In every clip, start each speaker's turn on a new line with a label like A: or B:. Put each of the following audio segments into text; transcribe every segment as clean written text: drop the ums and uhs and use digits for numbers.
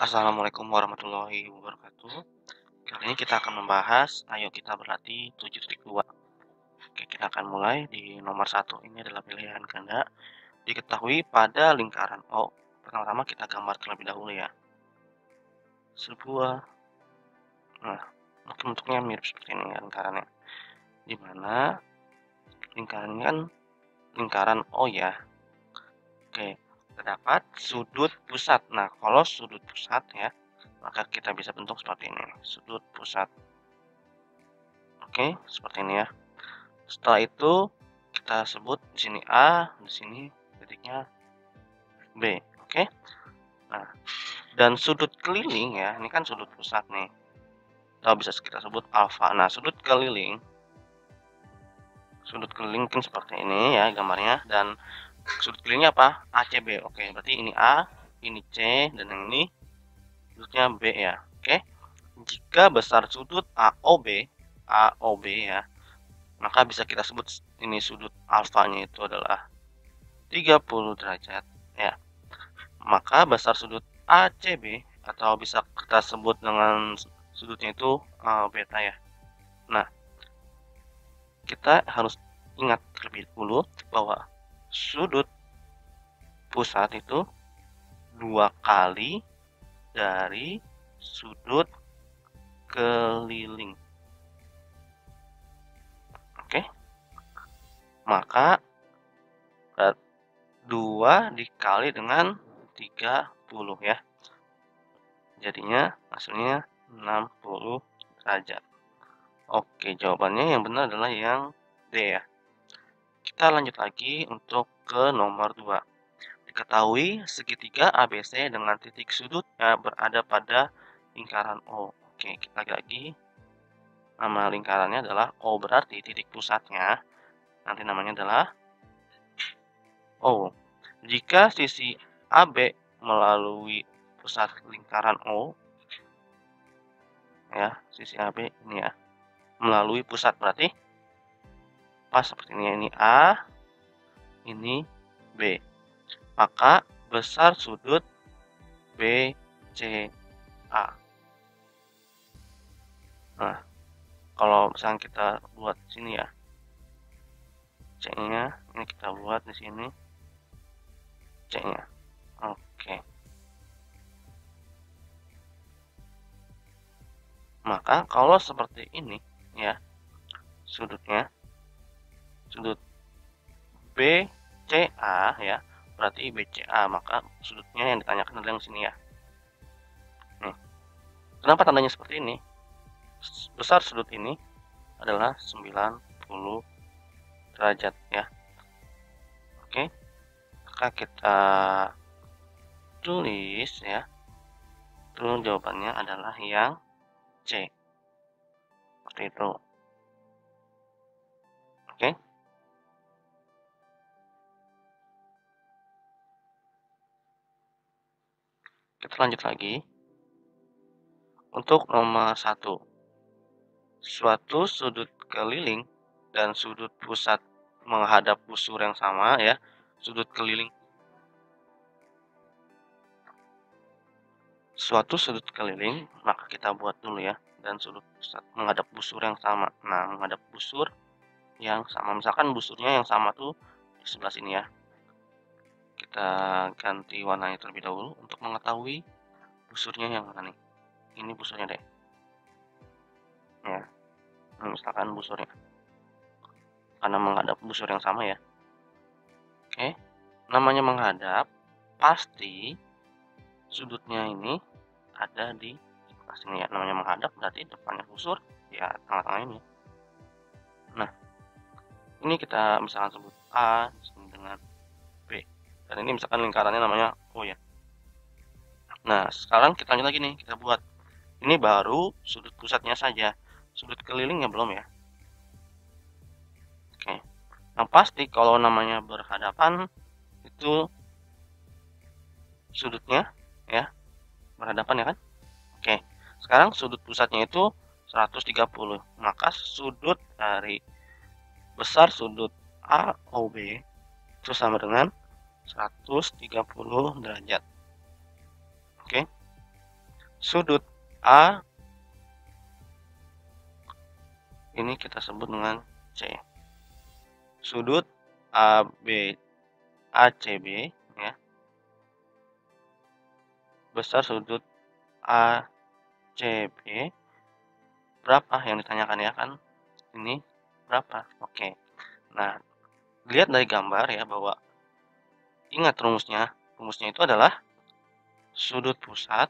A: Assalamualaikum warahmatullahi wabarakatuh. Kali ini kita akan membahas, ayo kita berlatih 7.2. Oke, kita akan mulai di nomor satu. Ini adalah pilihan ganda. Diketahui pada lingkaran O. Pertama-tama kita gambar terlebih dahulu ya. Sebuah, nah, mungkin bentuknya mirip seperti ini ya lingkarannya. Dimana lingkaran ini kan lingkaran O ya. Oke, terdapat sudut pusat. Nah, kalau sudut pusat ya, maka kita bisa bentuk seperti ini. Sudut pusat. Oke, seperti ini ya. Setelah itu kita sebut di sini A, di sini titiknya B. Oke. Nah, dan sudut keliling ya, ini kan sudut pusat nih. Atau bisa kita sebut alfa. Nah, sudut keliling mungkin seperti ini ya gambarnya, dan sudut kelilingnya apa? ACB. Oke, berarti ini A, ini C, dan yang ini sudutnya B ya. Oke. Jika besar sudut AOB ya, maka bisa kita sebut ini sudut alfanya itu adalah 30 derajat ya. Maka besar sudut ACB atau bisa kita sebut dengan sudutnya itu beta ya. Nah, kita harus ingat terlebih dahulu bahwa sudut pusat itu 2 kali dari sudut keliling. Oke. Maka 2 dikali dengan 30 ya. Jadinya hasilnya 60 derajat. Oke, jawabannya yang benar adalah yang D ya. Kita lanjut lagi untuk ke nomor 2. Diketahui segitiga ABC dengan titik sudutnya berada pada lingkaran O. Oke, kita lagi. Nama lingkarannya adalah O, berarti titik pusatnya nanti namanya adalah O. Jika sisi AB melalui pusat lingkaran O, ya, sisi AB ini ya, melalui pusat berarti pas seperti ini A, ini B. Maka besar sudut BCA. Nah, kalau misalnya kita buat sini ya, C-nya ini kita buat di sini C-nya. Oke. Maka kalau seperti ini ya, sudutnya sudut BCA ya, berarti BCA, maka sudutnya yang ditanyakan adalah yang sini ya. Nih. Kenapa tandanya seperti ini? Besar sudut ini adalah 90 derajat ya. Oke. Maka kita tulis ya. Terus jawabannya adalah yang C. Seperti itu. Oke. Kita lanjut lagi. Untuk nomor 1. Suatu sudut keliling dan sudut pusat menghadap busur yang sama ya. Sudut keliling. Suatu sudut keliling, maka kita buat dulu ya. Dan sudut pusat menghadap busur yang sama. Nah, menghadap busur yang sama. Misalkan busurnya yang sama tuh di sebelah sini ya. Kita ganti warnanya terlebih dahulu untuk mengetahui busurnya yang mana nih. Ini busurnya deh. Ya. Nah, misalkan busurnya. Karena menghadap busur yang sama ya. Oke. Namanya menghadap, pasti sudutnya ini ada di sebelah sini ya. Namanya menghadap berarti depannya busur ya, tengah-tengah ini. Nah, ini kita misalkan sebut A dengan B. Dan ini misalkan lingkarannya namanya O ya. Nah, sekarang kita lanjut lagi nih, kita buat. Ini baru sudut pusatnya saja. Sudut kelilingnya belum ya. Oke. Yang pasti kalau namanya berhadapan itu sudutnya ya berhadapan ya kan. Oke. Sekarang sudut pusatnya itu 130. Maka sudut dari besar sudut AOB itu sama dengan 130 derajat. Oke. sudut A ini kita sebut dengan C. Sudut AB ACB ya. Besar sudut ACB berapa yang ditanyakan ya kan? Ini berapa? Oke. Nah, lihat dari gambar ya bahwa ingat rumusnya. Rumusnya itu adalah sudut pusat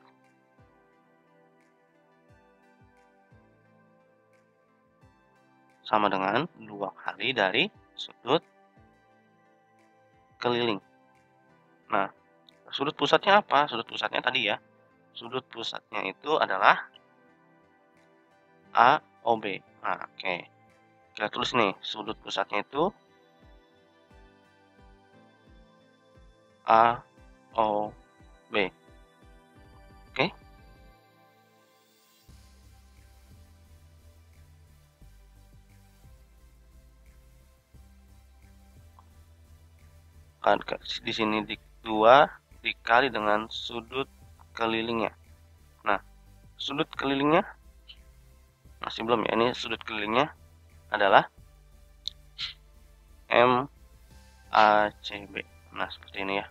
A: sama dengan 2 kali dari sudut keliling. Nah, sudut pusatnya apa? Sudut pusatnya tadi ya. Sudut pusatnya itu adalah AOB. Nah, oke. Kita tulis nih, sudut pusatnya itu AOB. Oke. Kan di sini 2 dikali dengan sudut kelilingnya. Nah, sudut kelilingnya masih belum ya. Ini sudut kelilingnya adalah MACB. Nah, seperti ini ya.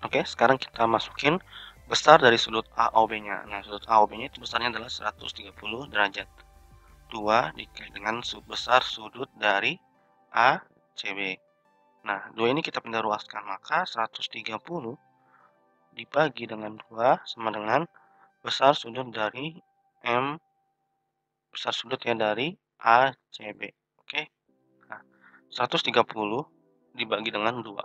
A: Oke, sekarang kita masukin besar dari sudut AOB-nya. Nah, sudut AOB-nya itu besarnya adalah 130 derajat. 2 dikali dengan besar sudut dari ACB. Nah, 2 ini kita pindah ruaskan, maka 130 dibagi dengan 2 sama dengan besar sudut dari besar sudut ya dari ACB. Oke. Nah, 130 dibagi dengan 2.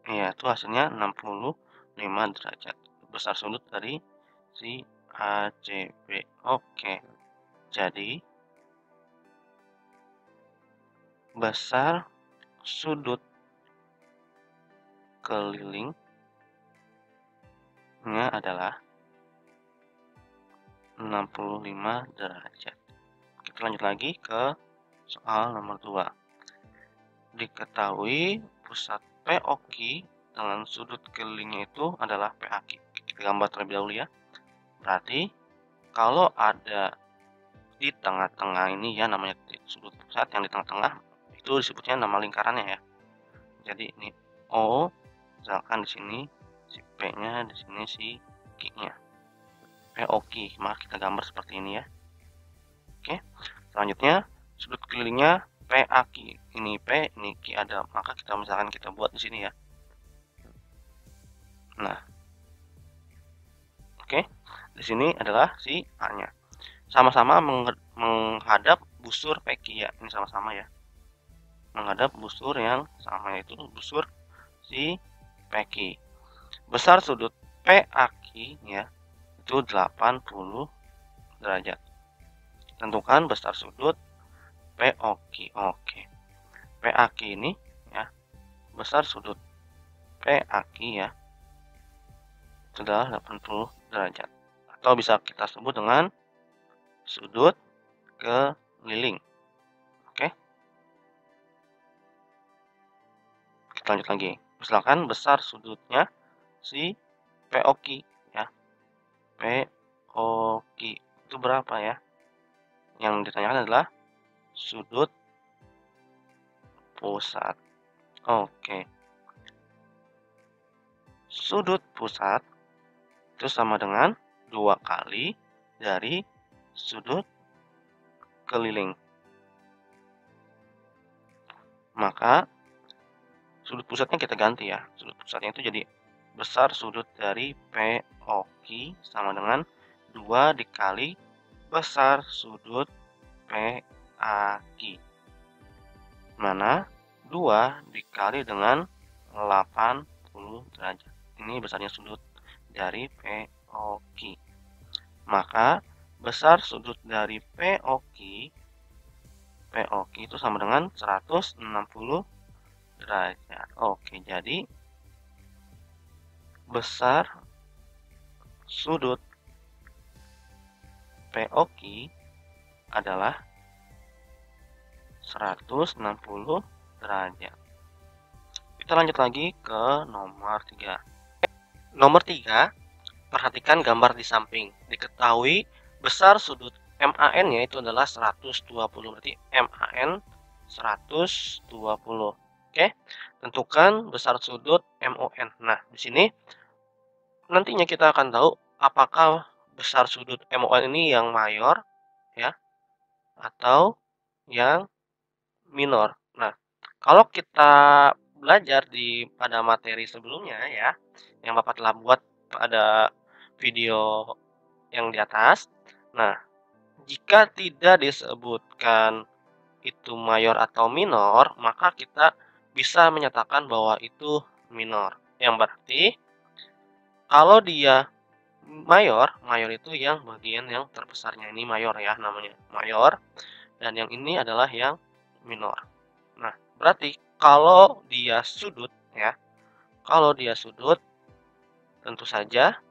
A: Iya, itu hasilnya 65 derajat. Besar sudut dari si ACB. Oke. Jadi, besar sudut kelilingnya adalah 65 derajat. Kita lanjut lagi ke soal nomor 2. Diketahui pusat POQ dengan sudut kelilingnya itu adalah PAQ. Kita gambar terlebih dahulu ya. Berarti kalau ada di tengah-tengah ini ya, namanya sudut pusat yang di tengah-tengah itu disebutnya nama lingkarannya ya. Jadi ini O, misalkan di sini si P-nya, di sini si Q-nya. POQ, maka kita gambar seperti ini ya. Oke, selanjutnya sudut kelilingnya PAQ. Ini P, ini Q ada, maka kita misalkan kita buat di sini ya. Nah, oke, di sini adalah si A-nya. Sama-sama menghadap busur PQ ya. Ini sama-sama ya. Menghadap busur yang sama, yaitu busur si PQ. Besar sudut PAQ ya itu 80 derajat. Tentukan besar sudut POQ. Oke. PAQ ini ya, besar sudut PAQ ya itu adalah 80 derajat. Atau bisa kita sebut dengan sudut keliling. Oke. Kita lanjut lagi. Misalkan besar sudutnya si POQ ya. POQ itu berapa ya? Yang ditanyakan adalah sudut pusat. Oke. Sudut pusat itu sama dengan 2 kali dari sudut keliling. Maka sudut pusatnya kita ganti ya. Sudut pusatnya itu jadi besar sudut dari POQ sama dengan 2 dikali besar sudut PAQ. Mana 2 dikali dengan 80 derajat. Ini besarnya sudut dari POQ. Maka besar sudut dari POQ itu sama dengan 160 derajat. Oke, jadi besar sudut POQ adalah 160 derajat. Kita lanjut lagi ke nomor 3. Nomor 3, perhatikan gambar di samping. Diketahui besar sudut MAN-nya itu adalah 120. Berarti MAN 120. Oke. Tentukan besar sudut MON. Nah, di sini nantinya kita akan tahu apakah besar sudut MON ini yang mayor ya atau yang minor. Nah, kalau kita belajar pada materi sebelumnya ya, yang Bapak telah buat pada video yang di atas. Nah, jika tidak disebutkan itu mayor atau minor, maka kita bisa menyatakan bahwa itu minor. Yang berarti kalau dia mayor, mayor itu yang bagian yang terbesarnya, ini mayor ya namanya, mayor. Dan yang ini adalah yang minor. Nah, berarti kalau dia sudut ya, kalau dia sudut tentu saja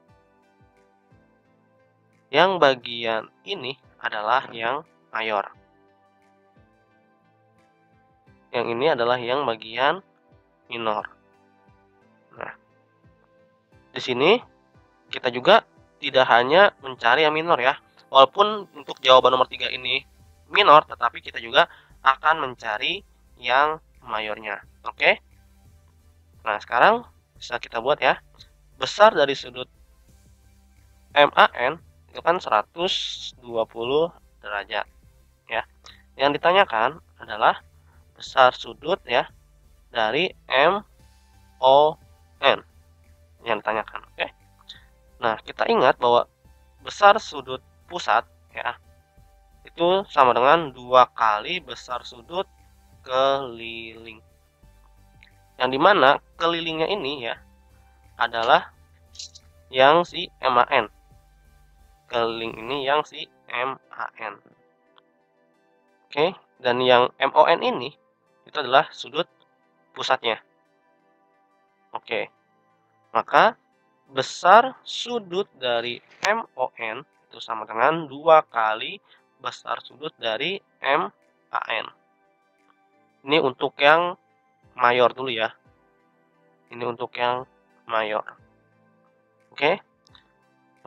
A: yang bagian ini adalah yang mayor. Yang ini adalah yang bagian minor. Nah, di sini kita juga tidak hanya mencari yang minor ya. Walaupun untuk jawaban nomor 3 ini minor, tetapi kita juga akan mencari yang mayornya. Oke? Nah, sekarang bisa kita buat ya. Besar dari sudut MAN itu kan 120 derajat ya. Yang ditanyakan adalah besar sudut ya dari MON yang ditanyakan. Oke. Nah, kita ingat bahwa besar sudut pusat ya itu sama dengan 2 kali besar sudut keliling. Yang dimana kelilingnya ini ya adalah yang si MAN. Keliling ini yang si MAN. Oke, dan yang MON ini itu adalah sudut pusatnya. Oke. Maka besar sudut dari MON itu sama dengan 2 kali besar sudut dari MAN. Ini untuk yang mayor dulu ya. Ini untuk yang mayor. Oke.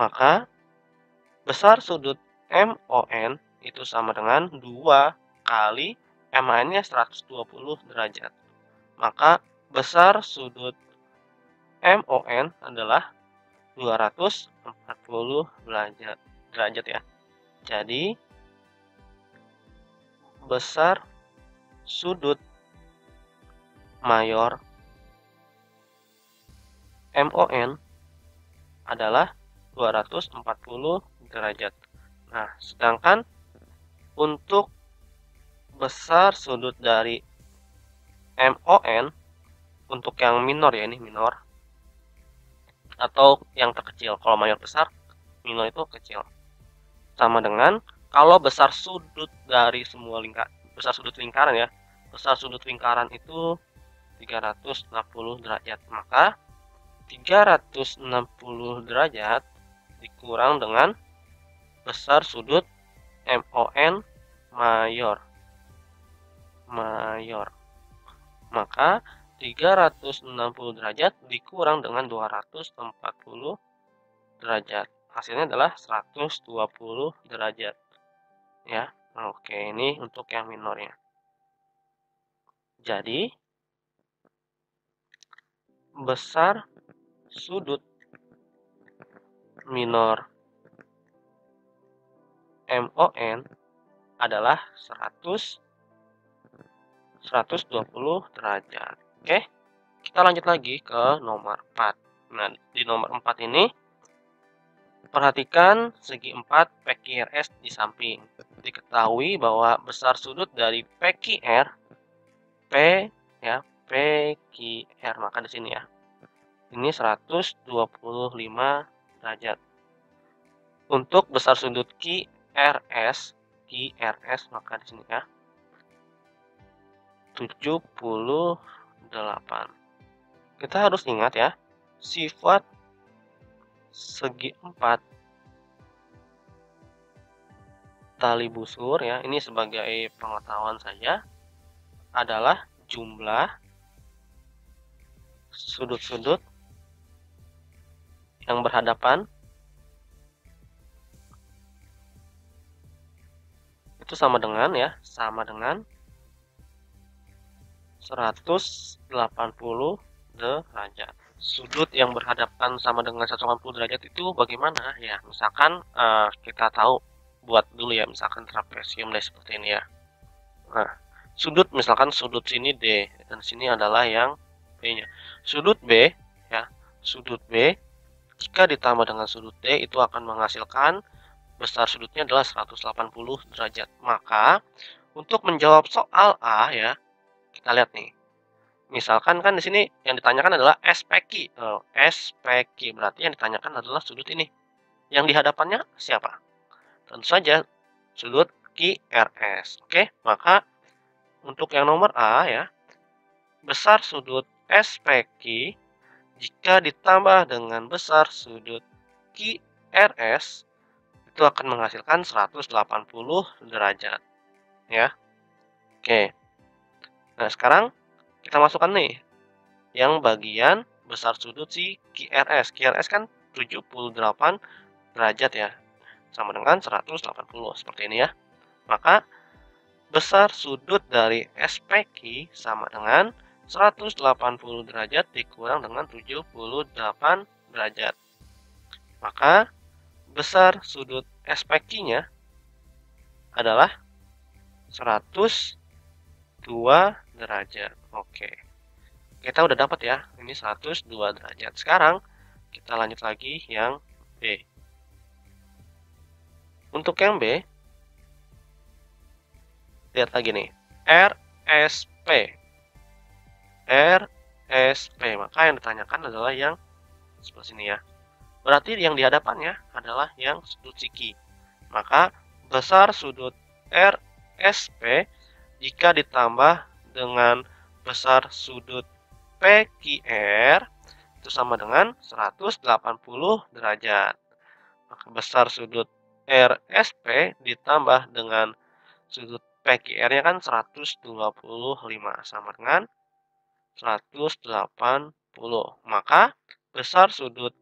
A: Maka besar sudut MON itu sama dengan 2 kali MAN-nya 120 derajat. Maka besar sudut MON adalah 240 derajat ya. Jadi besar sudut mayor MON adalah 240 derajat. Nah, sedangkan untuk besar sudut dari MON untuk yang minor ya, ini minor atau yang terkecil. Kalau mayor besar, minor itu kecil. Sama dengan kalau besar sudut dari semua besar sudut lingkaran ya. Besar sudut lingkaran itu 360 derajat. Maka 360 derajat dikurang dengan besar sudut MON mayor. Maka 360 derajat dikurang dengan 240 derajat. Hasilnya adalah 120 derajat. Ya. Oke, ini untuk yang minornya. Jadi besar sudut minor MON adalah 120 derajat. Oke, kita lanjut lagi ke nomor 4. Nah, di nomor 4 ini perhatikan segi 4 PQRS di samping. Diketahui bahwa besar sudut dari PQR P ya, PQR, maka di sini ya. Ini 125 derajat. Untuk besar sudut QRS maka di sini ya 78. Kita harus ingat ya, sifat segi 4 tali busur ya, ini sebagai pengetahuan saja. adalah jumlah sudut-sudut yang berhadapan itu sama dengan 180 derajat. Sudut yang berhadapan sama dengan 180 derajat itu bagaimana ya? Misalkan kita tahu buat dulu ya, misalkan trapesium deh seperti ini ya. Nah, sudut misalkan sudut sini D dan sini adalah yang B-nya. Sudut B ya, sudut B jika ditambah dengan sudut D itu akan menghasilkan besar sudutnya adalah 180 derajat. Maka untuk menjawab soal A ya, kita lihat nih. Misalkan kan di sini yang ditanyakan adalah SPQ. SPQ berarti yang ditanyakan adalah sudut ini. Yang di hadapannya siapa? Tentu saja sudut QRS. Oke, maka untuk yang nomor A ya, besar sudut SPQ jika ditambah dengan besar sudut QRS itu akan menghasilkan 180 derajat ya. Oke. Nah, sekarang kita masukkan nih yang bagian besar sudut si QRS. QRS kan 78 derajat ya. Sama dengan 180 seperti ini ya. Maka besar sudut dari SPQ sama dengan 180 derajat dikurang dengan 78 derajat. Maka besar sudut SPQ-nya adalah 102 derajat. Oke. Kita udah dapat ya, ini 102 derajat. Sekarang kita lanjut lagi yang B. Untuk yang B, lihat lagi nih, RSP. RSP, maka yang ditanyakan adalah yang sebelah sini ya. Berarti yang di hadapannya adalah yang sudut siki. Maka besar sudut RSP jika ditambah dengan besar sudut PQR itu sama dengan 180 derajat. Maka besar sudut RSP ditambah dengan sudut PQR-nya kan 125 sama dengan 180. Maka besar sudut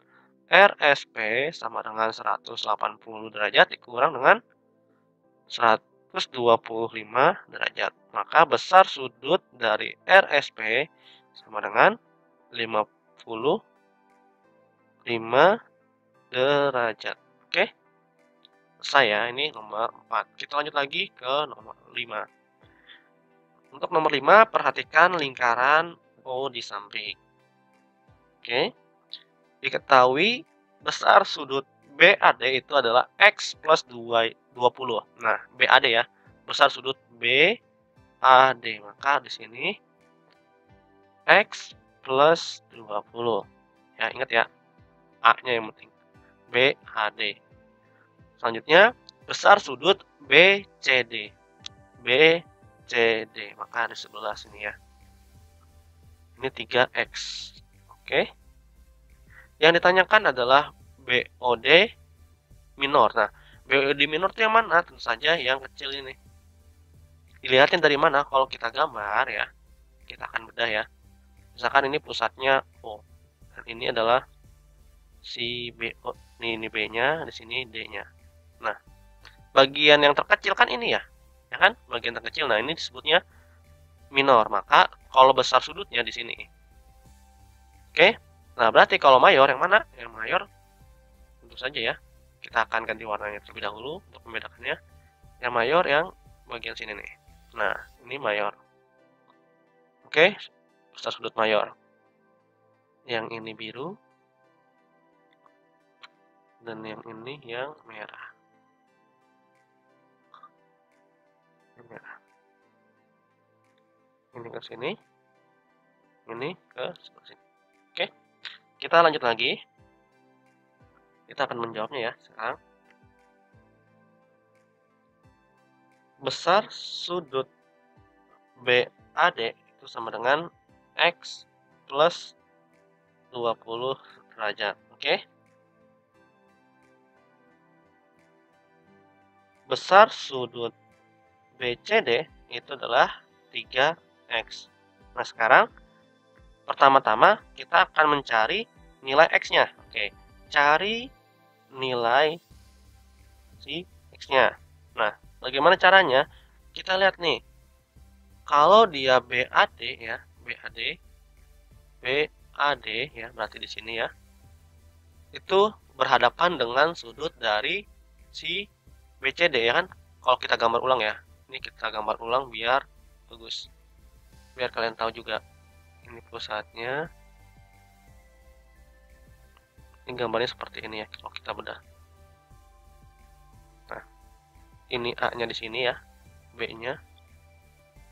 A: RSP sama dengan 180 derajat dikurang dengan 125 derajat. Maka besar sudut dari RSP sama dengan 55 derajat. Oke. Selesai ya, ini nomor 4. Kita lanjut lagi ke nomor 5. Untuk nomor 5, perhatikan lingkaran O di samping. Oke. Diketahui besar sudut BAD itu adalah X plus 20. Nah, BAD ya. Besar sudut BAD. Maka di sini X plus 20. Ya, ingat ya. A-nya yang penting. BAD. Selanjutnya, besar sudut BCD. BCD. Maka di sebelah sini ya. Ini 3X. Oke. Yang ditanyakan adalah BOD minor. Nah, BOD minor itu yang mana? Tentu saja yang kecil ini. Dilihatin dari mana? Kalau kita gambar ya, kita akan bedah ya. Misalkan ini pusatnya O. Dan ini adalah si BO. Ini B-nya, di sini D-nya. Nah, bagian yang terkecil kan ini ya. Ya kan? Bagian terkecil. Nah, ini disebutnya minor. Maka kalau besar sudutnya di sini. Oke? Nah, berarti kalau mayor yang mana? Yang mayor tentu saja ya. Kita akan ganti warnanya terlebih dahulu untuk membedakannya. Yang mayor yang bagian sini nih. Nah, ini mayor. Oke, besar sudut mayor. Yang ini biru. Dan yang ini yang merah. Merah. Ini ke sini. Ini ke sebelah sini. Oke, kita lanjut lagi. Kita akan menjawabnya ya sekarang. Besar sudut BAD itu sama dengan X plus 20 derajat. Oke. Besar sudut BCD itu adalah 3 X. Nah, sekarang pertama-tama kita akan mencari nilai X-nya. Oke, cari nilai si X-nya. Nah, bagaimana caranya? Kita lihat nih. Kalau dia BAD ya, BAD ya, berarti di sini ya. Itu berhadapan dengan sudut dari si BCD ya kan? Kalau kita gambar ulang ya. Ini kita gambar ulang biar bagus. Biar kalian tahu juga. Ini pusatnya. Ini gambarnya seperti ini ya kalau kita bedah. Nah, ini A-nya di sini ya, B-nya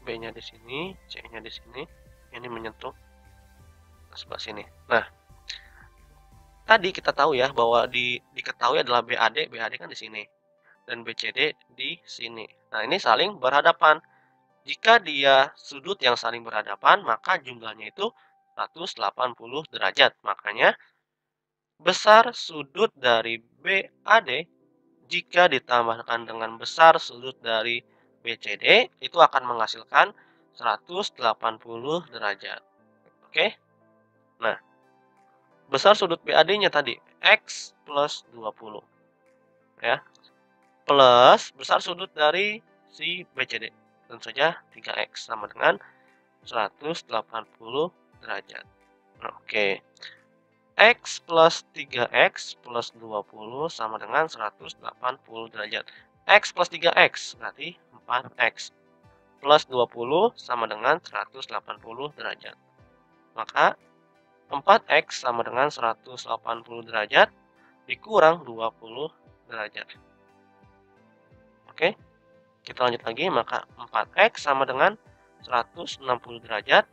A: di sini, C-nya di sini. Ini menyentuh sebelah sini. Nah, tadi kita tahu ya bahwa diketahui adalah BAD kan di sini dan BCD di sini. Nah, ini saling berhadapan. Jika dia sudut yang saling berhadapan, maka jumlahnya itu 180 derajat. Makanya besar sudut dari BAD jika ditambahkan dengan besar sudut dari BCD itu akan menghasilkan 180 derajat. Oke. Nah, besar sudut BAD-nya tadi X plus 20 ya. Plus besar sudut dari si BCD. Tentu saja 3X sama dengan 180 derajat. Oke. X plus 3X plus 20 sama dengan 180 derajat. X plus 3X berarti 4X. Plus 20 sama dengan 180 derajat. Maka 4X sama dengan 180 derajat dikurang 20 derajat. Oke, kita lanjut lagi. Maka 4X sama dengan 160 derajat.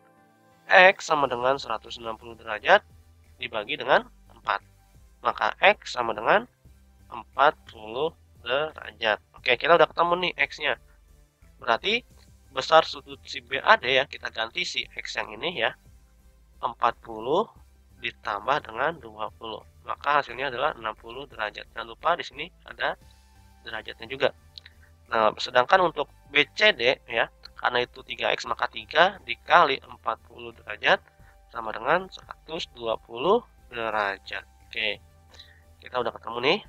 A: X sama dengan 160 derajat dibagi dengan 4. Maka X sama dengan 40 derajat. Oke, kita udah ketemu nih X-nya. Berarti besar sudut si BAD ya, kita ganti si X yang ini ya. 40 ditambah dengan 20. Maka hasilnya adalah 60 derajat. Jangan lupa di sini ada derajatnya juga. Nah, sedangkan untuk BCD ya, karena itu 3X maka 3 dikali 40 derajat sama dengan 120 derajat. Oke, kita udah ketemu nih.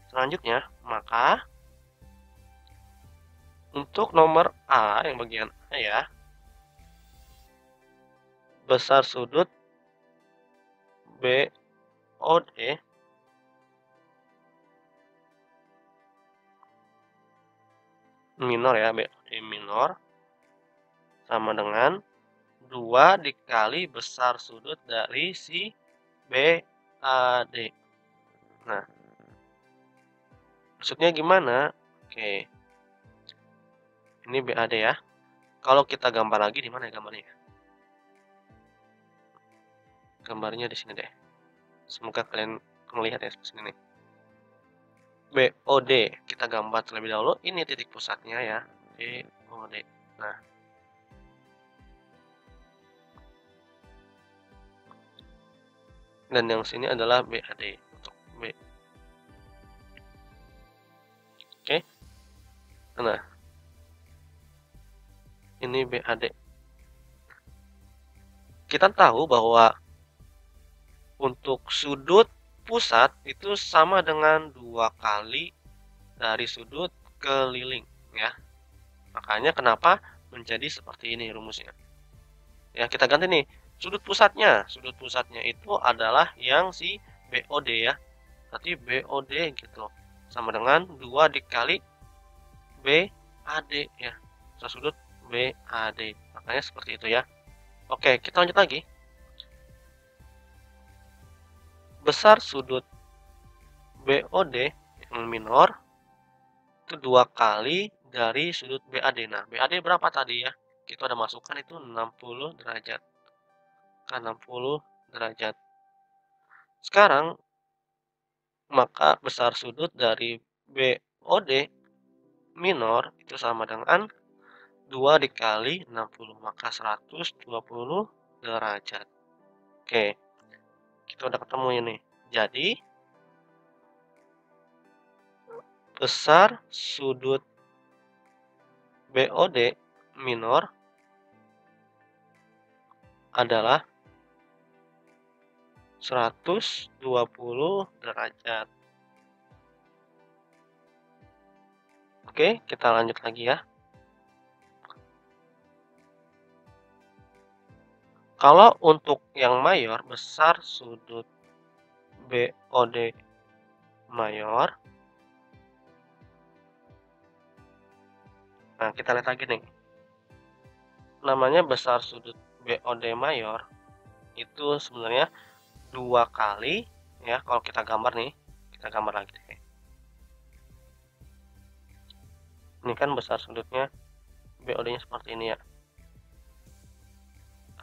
A: Selanjutnya, maka untuk nomor A yang bagian A ya, besar sudut BOD minor ya, BOD minor sama dengan 2 dikali besar sudut dari si BAD. Nah, maksudnya gimana? Oke, ini BAD ya. Kalau kita gambar lagi di mana ya gambarnya? Gambarnya di sini deh. Semoga kalian melihat ya di sini nih. BOD kita gambar terlebih dahulu. Ini titik pusatnya ya, BOD. Nah, dan yang sini adalah BAD untuk B. Oke. Nah, ini BAD. Kita tahu bahwa untuk sudut pusat itu sama dengan 2 kali dari sudut keliling ya. Makanya kenapa menjadi seperti ini rumusnya. Ya, kita ganti nih. Sudut pusatnya itu adalah yang si BOD ya. Berarti BOD gitu. Sama dengan 2 dikali BAD ya. Sudut BAD. Makanya seperti itu ya. Oke, kita lanjut lagi. Besar sudut BOD yang minor itu 2 kali dari sudut BAD. Nah, BAD berapa tadi ya? Kita udah masukkan itu 60 derajat. 60 derajat. Sekarang maka besar sudut dari BOD minor itu sama dengan 2 dikali 60, maka 120 derajat. Oke, kita udah ketemu ini. Jadi, besar sudut BOD minor adalah 120 derajat. Oke, kita lanjut lagi ya. Kalau untuk yang mayor, besar sudut BOD mayor. Nah, kita lihat lagi nih. Namanya besar sudut BOD mayor itu sebenarnya 2 kali ya. Kalau kita gambar nih, kita gambar lagi deh. Ini kan besar sudutnya, BOD-nya seperti ini ya.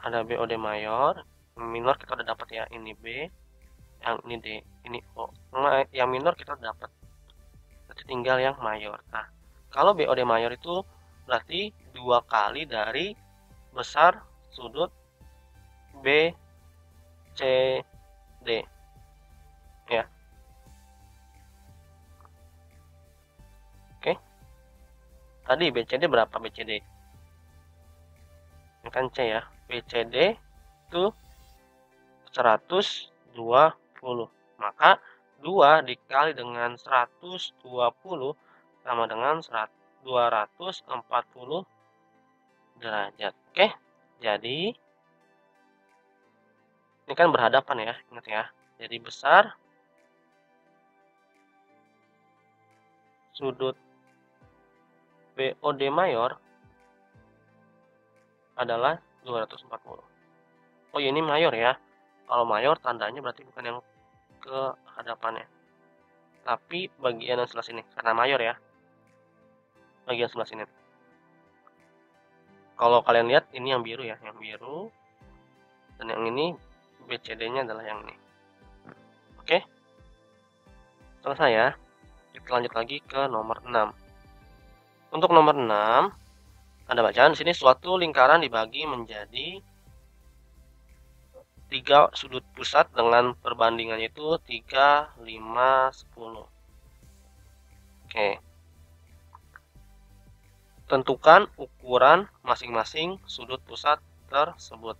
A: Ada BOD mayor, minor kita udah dapat ya, ini B, yang ini D, ini O. Nah, yang minor kita udah dapat. Berarti tinggal yang mayor. Nah, kalau BOD mayor itu berarti 2 kali dari besar sudut BCD ya. Oke. Tadi BCD berapa BCD? Ini kan C ya. BCD itu 120. Maka 2 dikali dengan 120 sama dengan 240 derajat. Oke. Jadi ini kan berhadapan ya, ingat ya. Jadi besar sudut BOD mayor adalah 240. Oh, ini mayor ya. Kalau mayor tandanya berarti bukan yang ke hadapannya, tapi bagian yang sebelah sini karena mayor ya. Bagian sebelah sini. Kalau kalian lihat ini yang biru ya, yang biru. Dan yang ini BCD-nya adalah yang ini. Oke. Selesai ya. Kita lanjut lagi ke nomor 6. Untuk nomor 6 ada bacaan di sini suatu lingkaran dibagi menjadi 3 sudut pusat dengan perbandingannya itu 3, 5, 10. Oke. Tentukan ukuran masing-masing sudut pusat tersebut.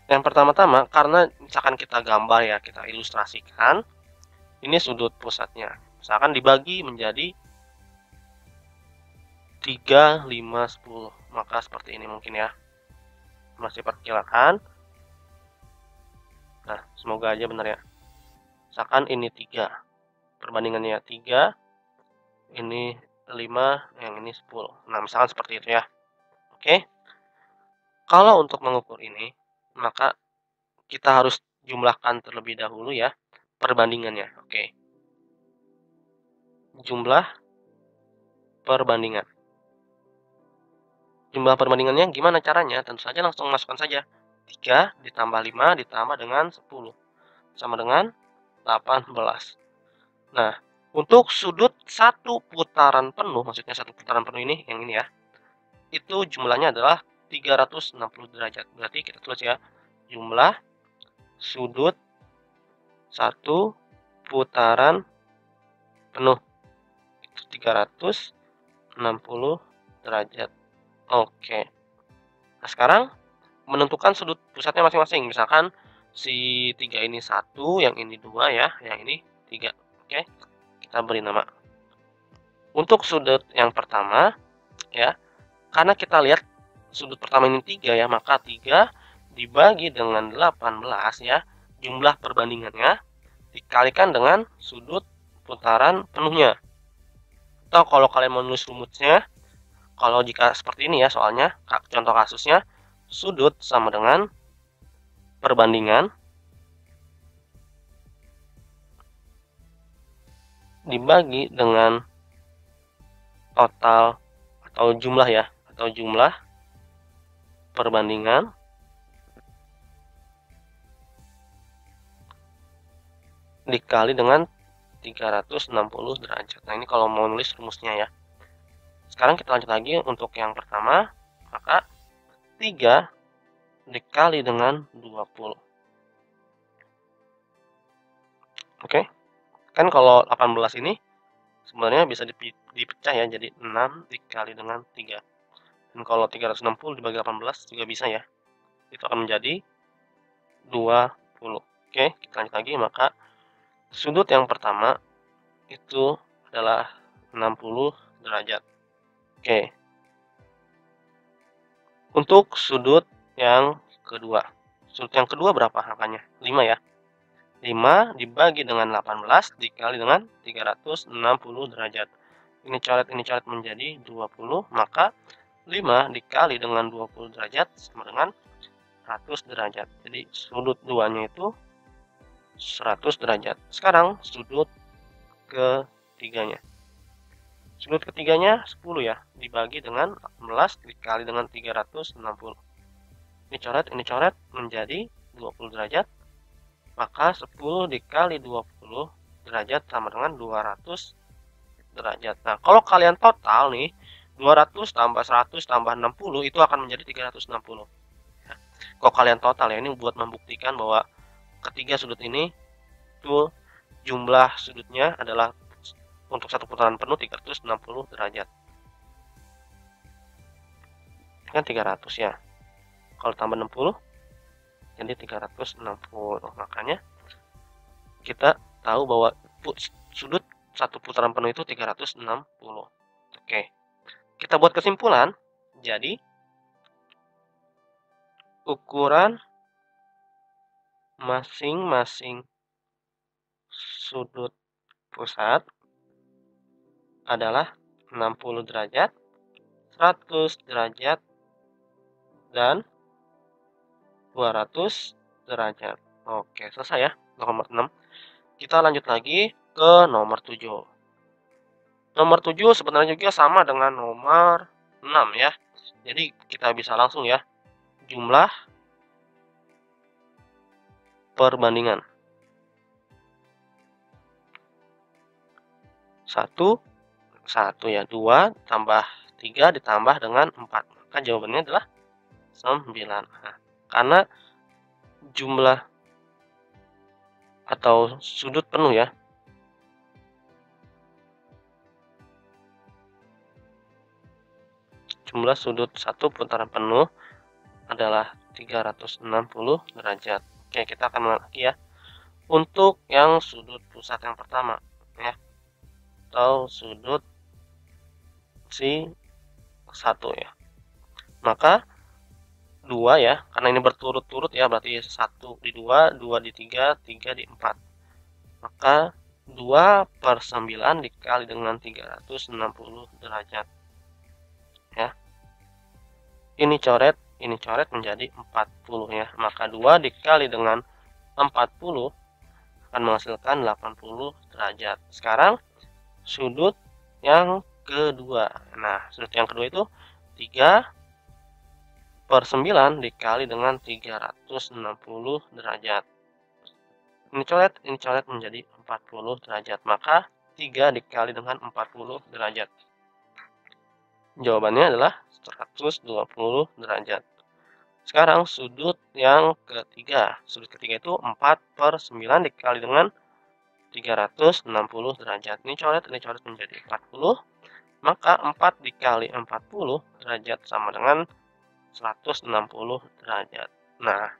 A: Yang pertama-tama, karena misalkan kita gambar ya, kita ilustrasikan, ini sudut pusatnya. Misalkan dibagi menjadi 3, 5, 10. Maka seperti ini mungkin ya. Masih perkiraan. Nah, semoga aja benar ya. Misalkan ini 3. Perbandingannya 3. Ini 5, yang ini 10. Nah, misalkan seperti itu ya. Oke. Kalau untuk mengukur ini, maka kita harus jumlahkan terlebih dahulu ya perbandingannya. Oke. Jumlah perbandingan. Jumlah perbandingannya gimana caranya? Tentu saja langsung masukkan saja. 3 ditambah 5 ditambah dengan 10. Sama dengan 18. Nah, untuk sudut satu putaran penuh, maksudnya satu putaran penuh ini, yang ini ya, itu jumlahnya adalah 360 derajat. Berarti kita tulis ya, jumlah sudut satu putaran penuh itu 360 derajat. Oke. Nah, sekarang menentukan sudut pusatnya masing-masing. Misalkan si 3 ini 1, yang ini 2 ya, yang ini 3. Oke. Kita beri nama. Untuk sudut yang pertama ya, karena kita lihat sudut pertama ini 3 ya, maka 3 dibagi dengan 18 ya, jumlah perbandingannya dikalikan dengan sudut putaran penuhnya. Atau kalau kalian menulis rumusnya, kalau jika seperti ini ya soalnya, contoh kasusnya, sudut sama dengan perbandingan dibagi dengan total atau jumlah ya, atau jumlah perbandingan dikali dengan 360 derajat. Nah, ini kalau mau nulis rumusnya ya. Sekarang kita lanjut lagi untuk yang pertama, maka 3 dikali dengan 20. Oke. Kan kalau 18 ini sebenarnya bisa dipecah ya, jadi 6 dikali dengan 3. Dan kalau 360 dibagi 18 juga bisa ya. Itu akan menjadi 20. Oke, kita lanjut lagi. Maka sudut yang pertama itu adalah 60 derajat. Oke. Untuk sudut yang kedua. Sudut yang kedua berapa angkanya? 5 ya. 5 dibagi dengan 18 dikali dengan 360 derajat. Ini coret menjadi 20, maka 5 dikali dengan 20 derajat sama dengan 100 derajat. Jadi sudut duanya itu 100 derajat. Sekarang sudut ketiganya. Sudut ketiganya 10 ya, dibagi dengan 18 dikali dengan 360. Ini coret menjadi 20 derajat. Maka 10 dikali 20 derajat sama dengan 200 derajat. Nah, kalau kalian total nih, 200 tambah 100 tambah 60 itu akan menjadi 360. Ya. Kalau kalian total ya, ini buat membuktikan bahwa ketiga sudut ini itu jumlah sudutnya adalah untuk satu putaran penuh 360 derajat. Kan 300 ya. Kalau tambah 60 jadi 360. Makanya kita tahu bahwa sudut satu putaran penuh itu 360. Oke. Kita buat kesimpulan. Jadi ukuran masing-masing sudut pusat adalah 60 derajat, 100 derajat, dan 200 derajat. Oke, selesai ya nomor 6. Kita lanjut lagi ke nomor 7. Nomor 7 sebenarnya juga sama dengan nomor 6 ya. Jadi kita bisa langsung ya. Jumlah perbandingan. 1 ya, 2 tambah 3 ditambah dengan 4. Maka jawabannya adalah 9. Nah, karena jumlah atau sudut penuh ya. Jumlah sudut satu putaran penuh adalah 360 derajat. Oke, kita akan mulai lagi ya. Untuk yang sudut pusat yang pertama ya, atau sudut C1 ya. Maka 2 ya, karena ini berturut-turut ya, berarti 1 di 2, 2 di 3, 3 di 4. Maka 2/9 dikali dengan 360 derajat. Ya. Ini coret menjadi 40 ya. Maka 2 dikali dengan 40 akan menghasilkan 80 derajat. Sekarang sudut yang kedua. Nah, sudut yang kedua itu 3/9 dikali dengan 360 derajat. Ini coret menjadi 40 derajat. Maka 3 dikali dengan 40 derajat. Jawabannya adalah 120 derajat. Sekarang sudut yang ketiga. Sudut ketiga itu 4/9 dikali dengan 360 derajat. Ini coret menjadi 40. Maka 4 dikali 40 derajat sama dengan 160 derajat. Nah,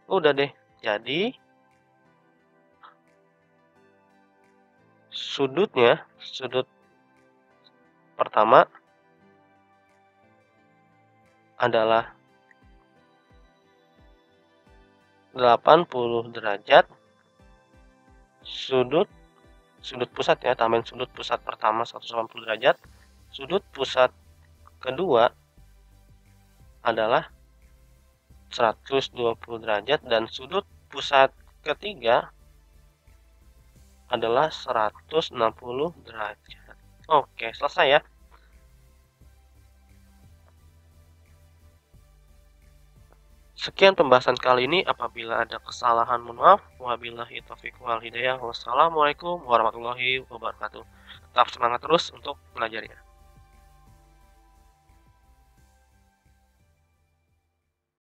A: udah deh. Jadi sudut pertama adalah 80 derajat. Sudut pusat ya, tambahin sudut pusat pertama 180 derajat. Sudut pusat kedua adalah 120 derajat dan sudut pusat ketiga adalah 160 derajat. Oke, selesai ya. Sekian pembahasan kali ini. Apabila ada kesalahan, mohon maaf. Wabillahi taufiq wal hidayah. Wassalamualaikum warahmatullahi wabarakatuh. Tetap semangat terus untuk belajar ya.